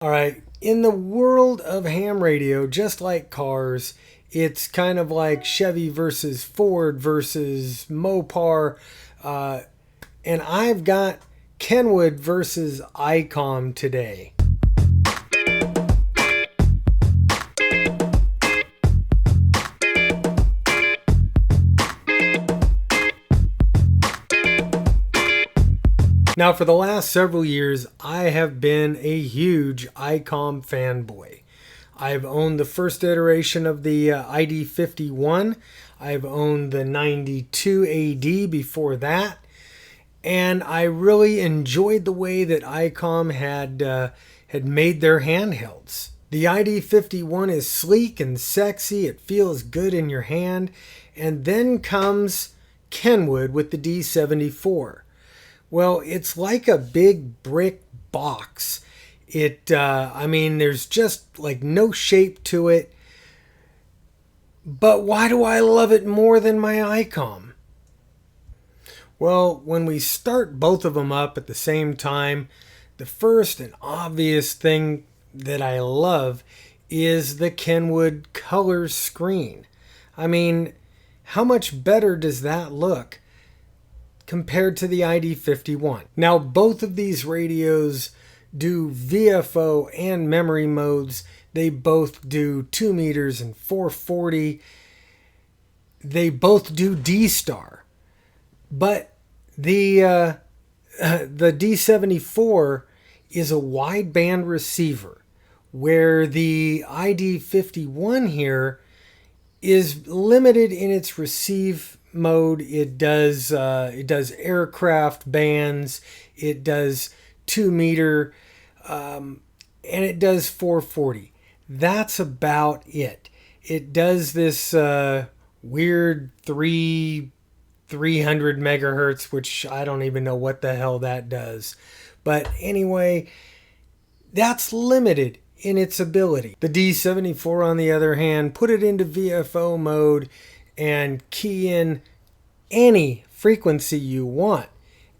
All right, in the world of ham radio, just like cars, it's kind of like Chevy versus Ford versus Mopar, uh, and I've got Kenwood versus Icom today. Now, for the last several years, I have been a huge Icom fanboy. I've owned the first iteration of the ID-51. I've owned the 92 AD before that. And I really enjoyed the way that Icom had made their handhelds. The ID-51 is sleek and sexy. It feels good in your hand. And then comes Kenwood with the D74. Well, it's like a big brick box. There's just like no shape to it. But why do I love it more than my Icom? Well, when we start both of them up at the same time, the first and obvious thing that I love is the Kenwood color screen. I mean, how much better does that look compared to the ID-51? Now, both of these radios do VFO and memory modes. They both do 2 meters and 440. They both do D-Star. But the D74 is a wideband receiver, where the ID-51 here is limited in its receive mode. It does aircraft bands, it does 2 meter, and it does 440. That's about it. It does this weird 300 megahertz, which I don't even know what the hell that does. But anyway, that's limited in its ability. The D74, on the other hand, put it into VFO mode and key in any frequency you want,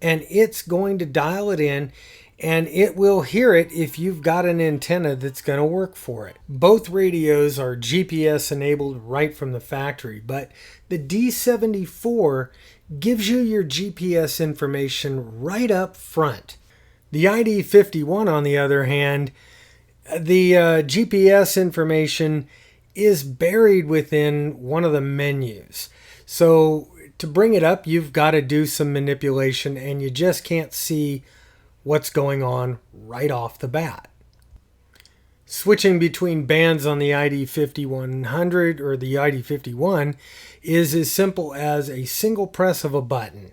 and it's going to dial it in, and it will hear it if you've got an antenna that's going to work for it. Both radios are GPS enabled right from the factory, but the D74 gives you your GPS information right up front. The ID-51, on the other hand, the GPS information is buried within one of the menus. So to bring it up, you've got to do some manipulation, and you just can't see what's going on right off the bat. Switching between bands on the ID-5100 or the ID-51 is as simple as a single press of a button.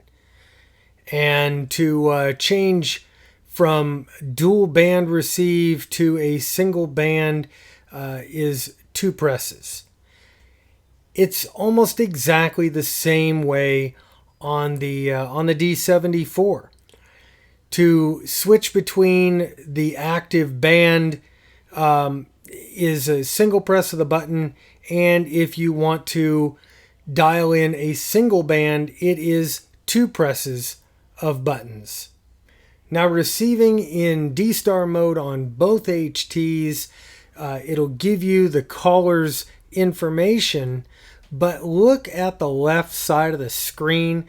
And to change from dual band receive to a single band is 2 presses. It's almost exactly the same way on the D74. To switch between the active band is a single press of the button, and if you want to dial in a single band, it is 2 presses of buttons. Now, receiving in D-Star mode on both HTs, it'll give you the caller's information, but look at the left side of the screen.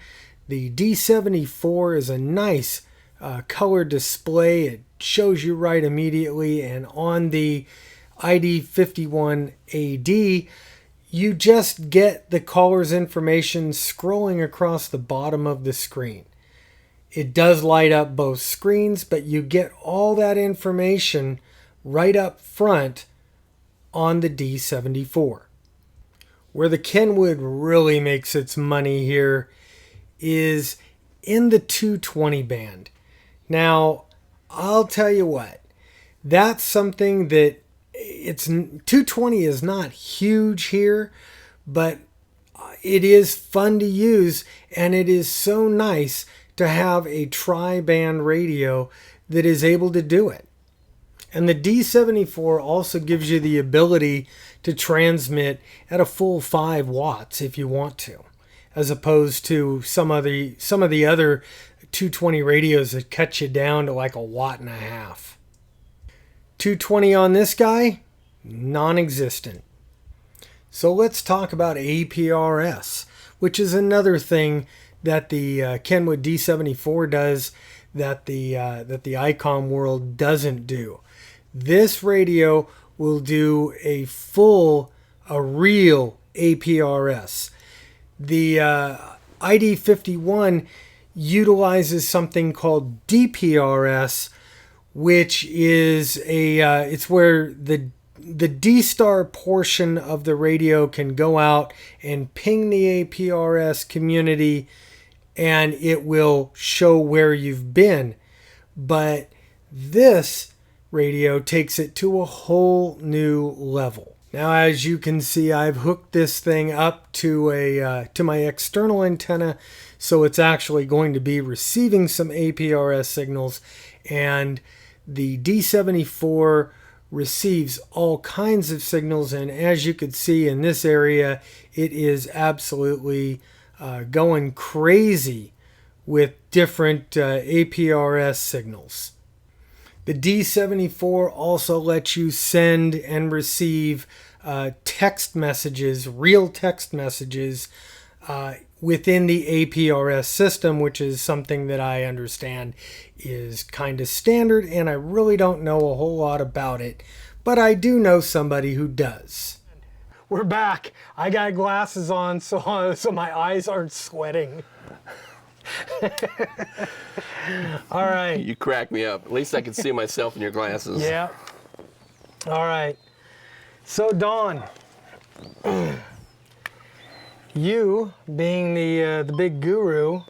The D74 is a nice color display. It shows you right immediately, and on the ID-51AD, you just get the caller's information scrolling across the bottom of the screen. It does light up both screens, but you get all that information right up front on the D74. Where the Kenwood really makes its money here is in the 220 band. Now, I'll tell you what, that's something that 220 is not huge here, but it is fun to use, and it is so nice to have a tri-band radio that is able to do it. And the D74 also gives you the ability to transmit at a full 5 watts if you want to, as opposed to some of the other 220 radios that cut you down to like 1.5 watts. 220 on this guy, non-existent. So let's talk about APRS, which is another thing that the Kenwood D74 does that the Icom world doesn't do. This radio will do a real APRS. The ID-51 utilizes something called DPRS, which is it's where the D-star portion of the radio can go out and ping the APRS community, and it will show where you've been. But this radio takes it to a whole new level. Now, as you can see, I've hooked this thing up to my external antenna, so it's actually going to be receiving some APRS signals, and the D74 receives all kinds of signals, and as you could see in this area, it is absolutely going crazy with different APRS signals. The D74 also lets you send and receive text messages, real text messages, within the APRS system, which is something that I understand is kind of standard, and I really don't know a whole lot about it, but I do know somebody who does. We're back. I got glasses on, so my eyes aren't sweating. All right. You crack me up. At least I can see myself in your glasses. Yeah. All right. So, Don, you being the big guru,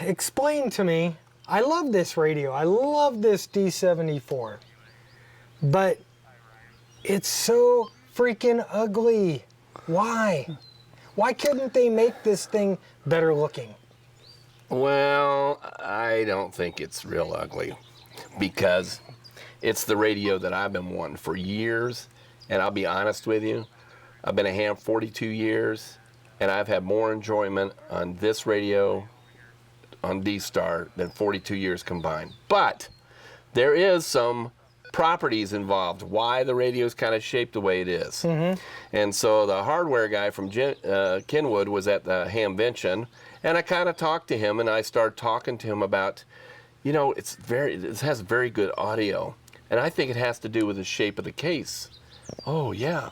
explain to me. I love this radio. I love this D74, but it's so freaking ugly. Why? Why couldn't they make this thing better looking? Well, I don't think it's real ugly because it's the radio that I've been wanting for years, and I'll be honest with you, I've been a ham 42 years, and I've had more enjoyment on this radio on D-Star than 42 years combined. But there is some properties involved, why the radio is kind of shaped the way it is. Mm-hmm. And so the hardware guy from Kenwood was at the Hamvention, and I kind of talked to him, and I started talking to him about, you know, it has very good audio, and I think it has to do with the shape of the case. Oh, yeah.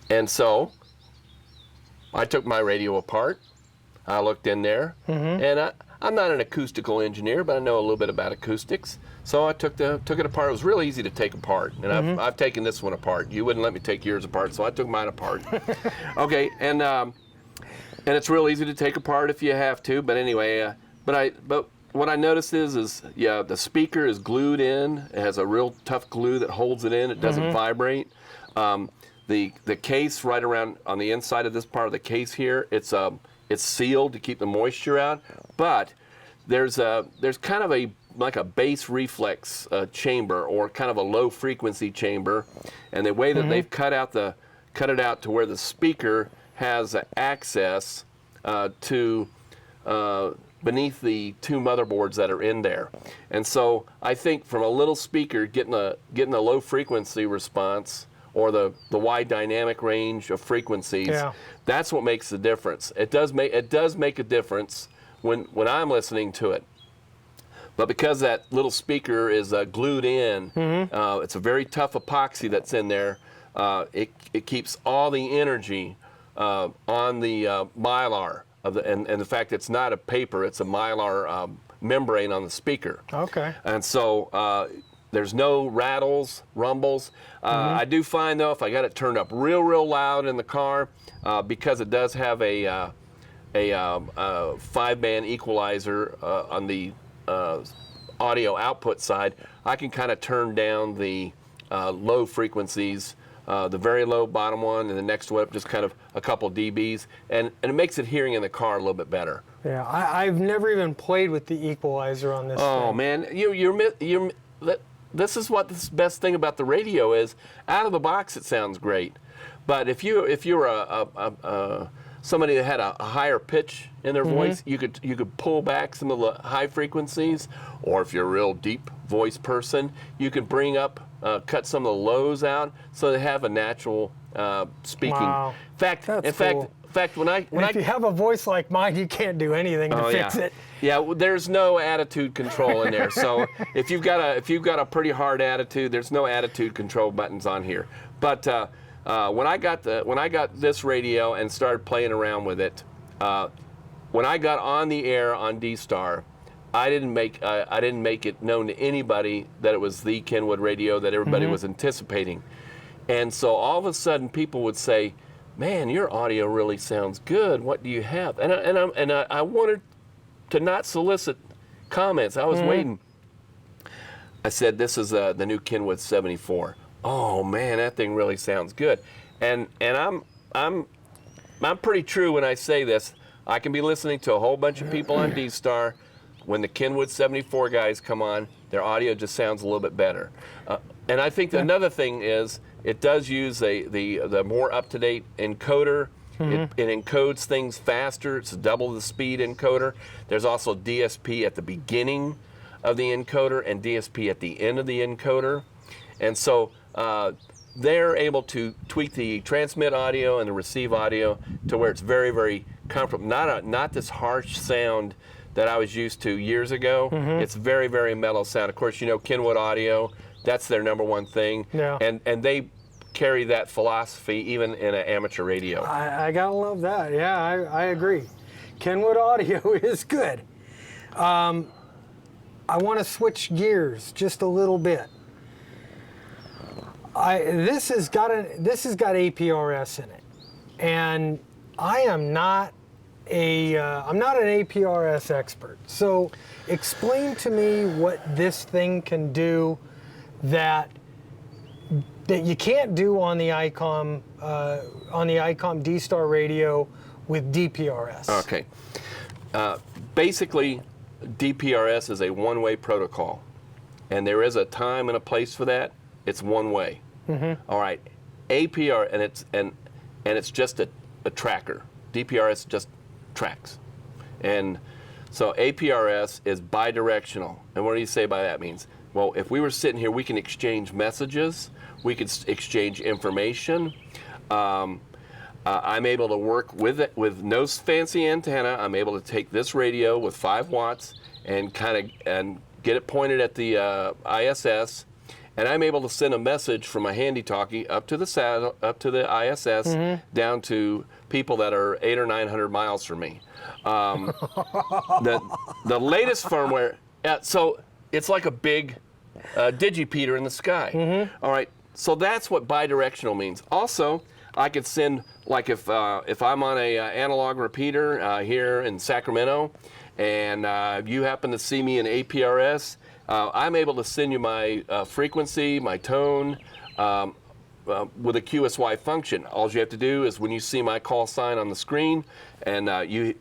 And so I took my radio apart. I looked in there, mm-hmm. and I'm not an acoustical engineer, but I know a little bit about acoustics. So I took it apart. It was really easy to take apart, and mm-hmm. I've taken this one apart. You wouldn't let me take yours apart, so I took mine apart. Okay, and it's real easy to take apart if you have to. But anyway, but what I noticed is yeah, the speaker is glued in. It has a real tough glue that holds it in. It doesn't mm-hmm. vibrate. The case right around on the inside of this part of the case here, it's sealed to keep the moisture out. But there's kind of like a bass reflex chamber, or kind of a low frequency chamber, and the way that mm-hmm. they've cut it out to where the speaker has access to beneath the two motherboards that are in there. And so I think from a little speaker getting a low frequency response, or the wide dynamic range of frequencies, yeah. That's what makes the difference. It does make a difference when I'm listening to it. But because that little speaker is glued in, mm-hmm. It's a very tough epoxy that's in there. It keeps all the energy on the mylar and the fact it's not a paper, it's a mylar membrane on the speaker. Okay. And so there's no rattles, rumbles. Mm-hmm. I do find though, if I got it turned up real loud in the car, because it does have a 5-band equalizer on the audio output side, I can kind of turn down the low frequencies, the very low bottom one, and the next one up just kind of a couple dBs, and it makes it hearing in the car a little bit better. Yeah, I've never even played with the equalizer on this. Oh man, this is what the best thing about the radio is. Out of the box, it sounds great, but if you're somebody that had a higher pitch in their voice, you could pull back some of the high frequencies, or if you're a real deep voice person, you could bring up, cut some of the lows out so they have a natural speaking. Wow. In fact, when if you have a voice like mine, you can't do anything to fix it. Yeah, there's no attitude control in there. So if you've got a pretty hard attitude, there's no attitude control buttons on here. But when I got this radio and started playing around with it, when I got on the air on D-Star, I didn't make it known to anybody that it was the Kenwood radio that everybody was anticipating. And so all of a sudden, people would say, "Man, your audio really sounds good. What do you have?" And I wanted to not solicit comments. I was waiting. I said, "This is the new Kenwood 74." Oh man, that thing really sounds good. And I'm pretty true when I say this. I can be listening to a whole bunch of people on D-Star. When the Kenwood 74 guys come on, their audio just sounds a little bit better. And I think another thing is it does use the more up-to-date encoder. It encodes things faster. It's double the speed encoder. There's also DSP at the beginning of the encoder and DSP at the end of the encoder. And so they're able to tweak the transmit audio and the receive audio to where it's very, very comfortable. Not this harsh sound that I was used to years ago. It's very, very mellow sound. Of course, you know Kenwood Audio, that's their #1 thing. Yeah. And they carry that philosophy even in an amateur radio. I gotta love that. Yeah, I agree. Kenwood Audio is good. I want to switch gears just a little bit. This has got APRS in it, and I am not I'm not an APRS expert. So explain to me what this thing can do that you can't do on the Icom D-Star radio with DPRS. Okay. Basically, DPRS is a one-way protocol, and there is a time and a place for that. It's one way. All right. APR and it's just a tracker. DPRS just tracks, and so APRS is bi-directional. And what do you say by that means? Well, if we were sitting here, we can exchange messages, we could exchange information. I'm able to work with it with no fancy antenna. I'm able to take this radio with 5 watts and get it pointed at the ISS, and I'm able to send a message from a handy-talkie up to the ISS down to people that are 800 or 900 miles from me. The latest firmware, so it's like a big digipeater in the sky. All right, so that's what bidirectional means. Also, I could send, like if I'm on a analog repeater here in Sacramento, and you happen to see me in APRS, I'm able to send you my frequency, my tone, with a QSY function. All you have to do is when you see my call sign on the screen, and you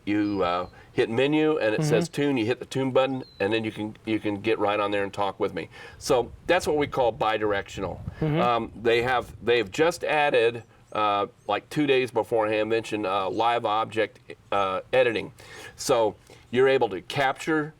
hit menu and it says tune, you hit the tune button, and then you can get right on there and talk with me. So that's what we call bidirectional. They have just added, like 2 days beforehand, mentioned live object editing. So you're able to capture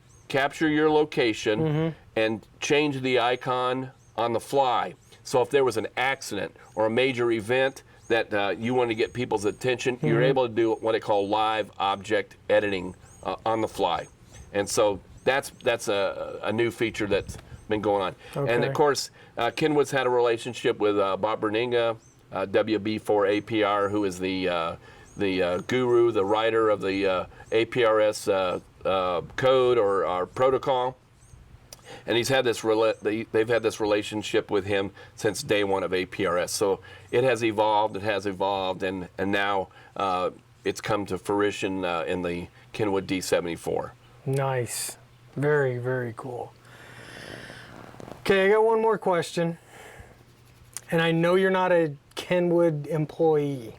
your location and change the icon on the fly. So if there was an accident or a major event that you want to get people's attention, you're able to do what they call live object editing on the fly. And so that's a new feature that's been going on. Okay. And of course, Kenwood's had a relationship with Bob Berninga, WB4APR, who is the guru, the writer of the APRS code or protocol. And they've had this relationship with him since day one of APRS. So it has evolved, and now it's come to fruition in the Kenwood D74. Nice. Very, very cool. Okay, I got one more question. And I know you're not a Kenwood employee,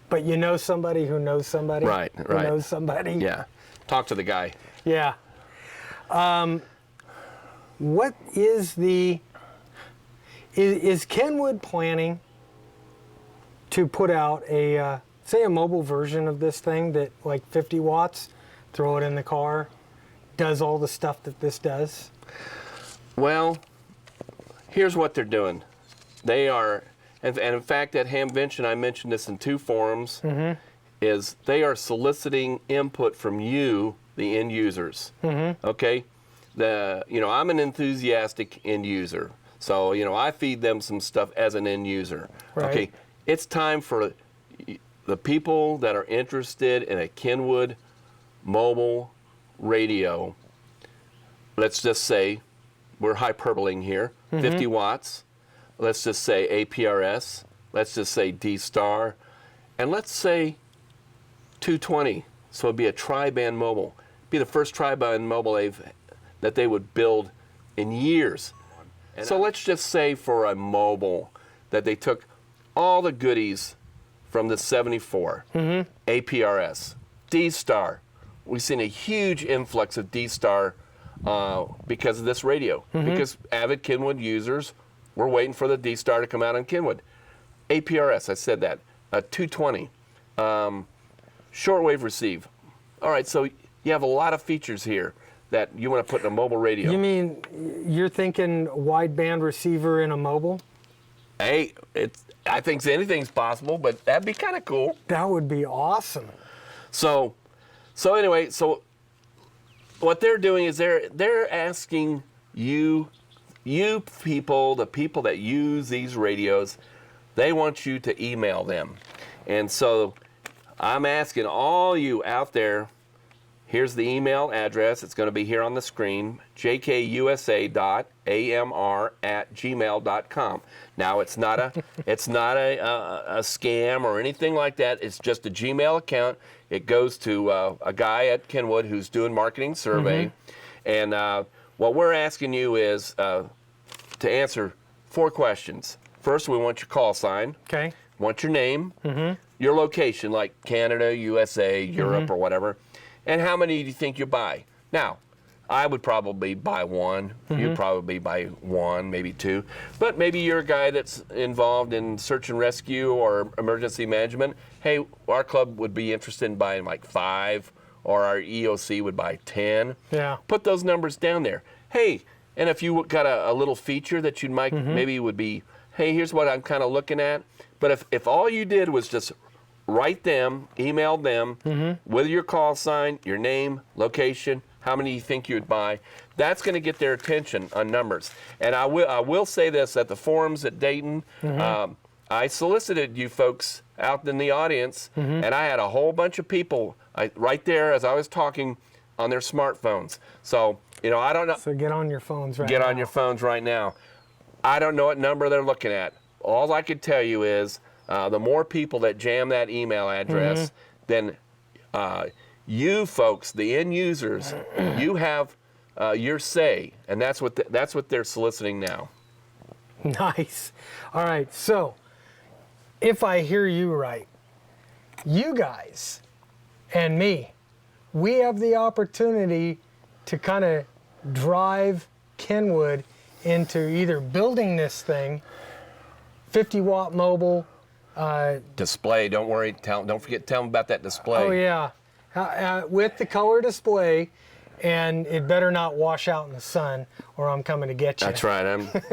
but you know somebody who knows somebody who knows somebody. Yeah. Talk to the guy. Yeah. What is is Kenwood planning to put out a say a mobile version of this thing that like 50 watts, throw it in the car, does all the stuff that this does? Well, here's what they're doing. They are, and in fact at Hamvention, I mentioned this in 2 forums, is they are soliciting input from you, the end users. Okay? I'm an enthusiastic end user. So, I feed them some stuff as an end user. Right. Okay? It's time for the people that are interested in a Kenwood mobile radio. Let's just say, we're hyperbolating here, 50 watts. Let's just say APRS. Let's just say D-Star. And let's say 220. So it'd be a tri-band mobile. It'd be the first tri-band mobile that they would build in years. And so let's just say for a mobile that they took all the goodies from the 74, APRS, D-Star. We've seen a huge influx of D-Star because of this radio, because avid Kenwood users were waiting for the D-Star to come out on Kenwood. APRS, I said that, 220, shortwave receive. All right, so you have a lot of features here that you want to put in a mobile radio. You mean you're thinking wideband receiver in a mobile? Hey, I think anything's possible, but that'd be kind of cool. That would be awesome. So anyway, so what they're doing is they're asking you people, the people that use these radios, they want you to email them. And so I'm asking all you out there, here's the email address. It's going to be here on the screen, jkusa.amr@gmail.com. Now, it's not a scam or anything like that. It's just a Gmail account. It goes to a guy at Kenwood who's doing marketing survey. And what we're asking you is to answer 4 questions. First, we want your call sign. Okay. Want your name, your location, like Canada, USA, Europe, or whatever. And how many do you think you buy? Now, I would probably buy 1. You'd probably buy 1, maybe 2. But maybe you're a guy that's involved in search and rescue or emergency management. Hey, our club would be interested in buying like 5, or our EOC would buy 10. Yeah. Put those numbers down there. Hey, and if you got a little feature that you'd maybe would be, hey, here's what I'm kind of looking at. But if all you did was just write them, email them with your call sign, your name, location, how many you think you'd buy, that's going to get their attention on numbers. And I will say this, at the forums at Dayton, I solicited you folks out in the audience, and I had a whole bunch of people right there as I was talking on their smartphones. So, I don't know. So get on your phones right now. Get on your phones right now. I don't know what number they're looking at. All I could tell you is the more people that jam that email address, then you folks, the end users, you have your say, and that's what they're soliciting now. Nice. All right, so if I hear you right, you guys and me, we have the opportunity to kind of drive Kenwood into either building this thing, 50-watt mobile. Display, don't worry, don't forget to tell them about that display. Oh yeah, with the color display, and it better not wash out in the sun or I'm coming to get you. That's right,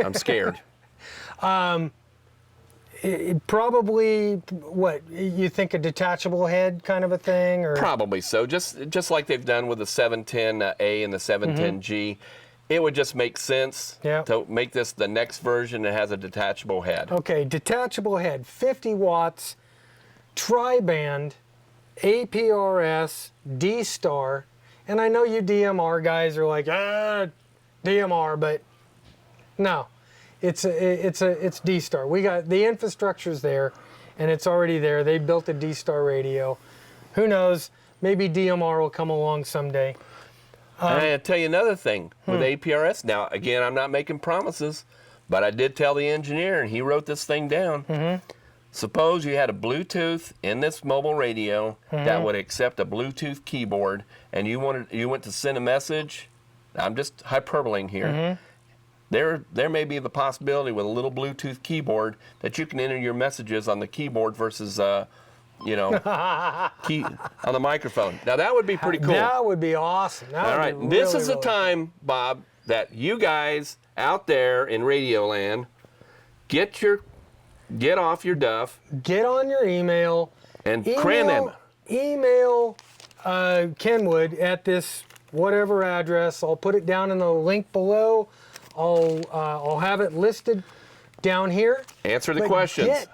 I'm scared. It probably, what, you think a detachable head kind of a thing? Or? Probably so, just like they've done with the 710A and the 710G. It would just make sense to make this the next version that has a detachable head. Okay, detachable head, 50 watts, tri-band, APRS, D-Star, and I know you DMR guys are like, DMR, but no, it's D-Star. We got the infrastructure's there, and it's already there. They built a D-Star radio. Who knows? Maybe DMR will come along someday. And I'll tell you another thing with APRS. Now, again, I'm not making promises, but I did tell the engineer, and he wrote this thing down. Suppose you had a Bluetooth in this mobile radio that would accept a Bluetooth keyboard, and you went to send a message. I'm just hyperbolating here. There may be the possibility with a little Bluetooth keyboard that you can enter your messages on the keyboard versus you know, key on the microphone. Now that would be pretty cool. That would be awesome. That All would right, be this really, is the really time, Bob, that you guys out there in Radio Land get off your duff cool. Get on your email. and cram them. Email Kenwood at this whatever address. I'll put it down in the link below. I'll have it listed down here. Answer the But questions. Get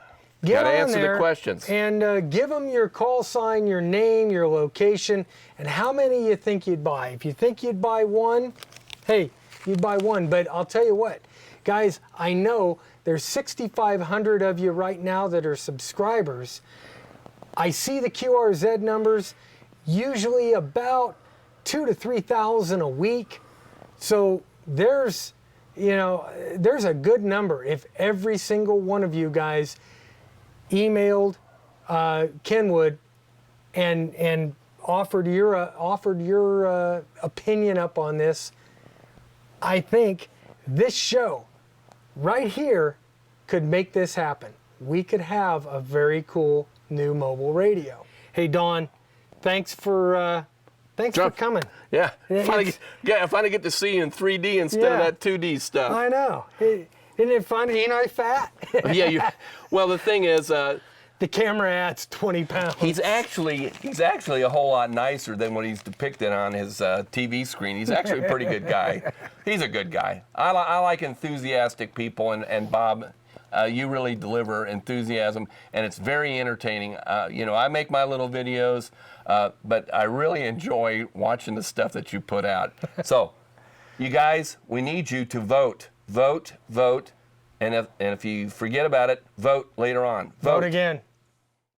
Gotta on answer there the questions. and give them your call sign, your name, your location, and how many you think you'd buy. If you think you'd buy one, hey, you'd buy one. But I'll tell you what, guys, I know there's 6,500 of you right now that are subscribers. I see the QRZ numbers, usually about 2,000 to 3,000 a week. So there's a good number. If every single one of you guys emailed Kenwood and offered your opinion up on this, I think this show right here could make this happen. We could have a very cool new mobile radio. Hey Don, thanks for coming. Yeah, finally get to see you in 3D instead of that 2D stuff. I know. Isn't it funny? Ain't I fat? Yeah. Well, the thing is, the camera adds 20 pounds. he's actually a whole lot nicer than what he's depicted on his TV screen. He's actually a pretty good guy. He's a good guy. I like enthusiastic people, and Bob, you really deliver enthusiasm, and it's very entertaining. I make my little videos, but I really enjoy watching the stuff that you put out. So, you guys, we need you to vote. Vote, vote, and if you forget about it, vote later on. Vote again.